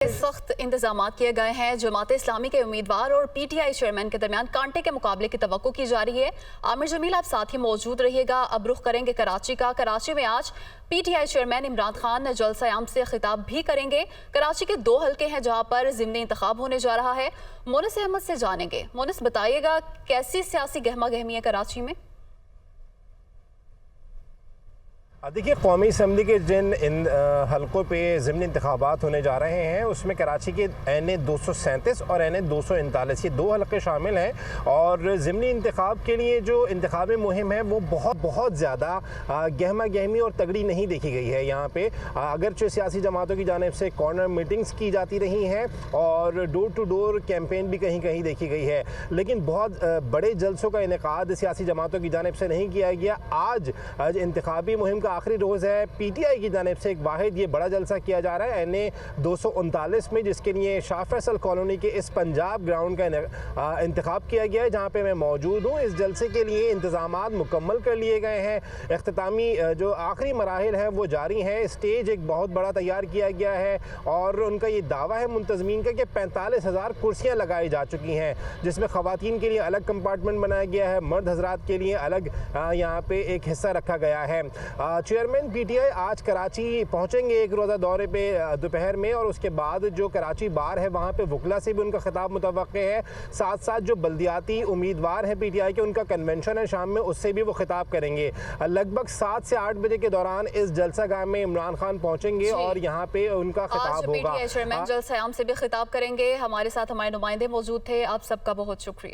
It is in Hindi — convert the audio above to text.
सख्त इंतजाम किए गए हैं। जमात इस्लामी के उम्मीदवार और पीटीआई चेयरमैन के दरमियान कांटे के मुकाबले की तवक्को की जा रही है। आमिर जमील आप साथ ही मौजूद रहिएगा। अब रुख करेंगे कराची का। कराची में आज पीटीआई चेयरमैन इमरान खान जलसा आम से खिताब भी करेंगे। कराची के 2 हलके हैं जहां पर ज़िमनी इंतखाब होने जा रहा है। मोनिस अहमद से जानेंगे। मोनिस, बताइएगा कैसी सियासी गहमा गहमी है कराची में? देखिए, कौमी असम्बली के जिन हलकों पे ज़िमनी इंतखाबात होने जा रहे हैं उसमें कराची के NA 237 और NA 239 ये 2 हलके शामिल हैं। और ज़िमनी इंतखाब के लिए जो इंतखाबी मुहिम है वो बहुत ज़्यादा गहमा गहमी और तगड़ी नहीं देखी गई है। यहाँ पे अगरचे सियासी जमातों की जानिब से कॉर्नर मीटिंग्स की जाती रही हैं और डोर टू डोर कैंपेन भी कहीं कहीं देखी गई है, लेकिन बहुत बड़े जलसों का इनेकाद सियासी जमातों की जानिब से नहीं किया गया। आज इंतखाबी मुहिम आखिरी रोज़ है। पीटीआई की जानिब से एक वाहिद ये बड़ा जलसा किया जा रहा है NA 239 में, जिसके लिए शाह फैसल कॉलोनी के इस पंजाब ग्राउंड का इंतखाब किया गया है जहाँ पे मैं मौजूद हूँ। इस जलसे के लिए इंतजामात मुकम्मल कर लिए गए हैं। इख्तितामी जो आखिरी मराहिल हैं वो जारी हैं। स्टेज एक बहुत बड़ा तैयार किया गया है और उनका ये दावा है मुंतज़मीन का कि 45,000 कुर्सियाँ लगाई जा चुकी हैं, जिसमें ख़वातीन के लिए अलग कंपार्टमेंट बनाया गया है, मर्द हजरात के लिए अलग यहाँ पे एक हिस्सा रखा गया है। चेयरमैन पीटीआई आज कराची पहुंचेंगे एक रोज़ा दौरे पे दोपहर में, और उसके बाद जो कराची बार है वहाँ पे वकला से भी उनका खिताब मुतवक्के है। साथ साथ जो बल्दियाती उम्मीदवार हैं पीटीआई के, उनका कन्वेंशन है शाम में, उससे भी वो खिताब करेंगे। लगभग 7 से 8 बजे के दौरान इस जलसागाह में इमरान खान पहुँचेंगे और यहाँ पे उनका खिताब होगा। चेयरमैन जलसा आम से भी खिताब करेंगे। हमारे साथ हमारे नुमाइंदे मौजूद थे। आप सबका बहुत शुक्रिया।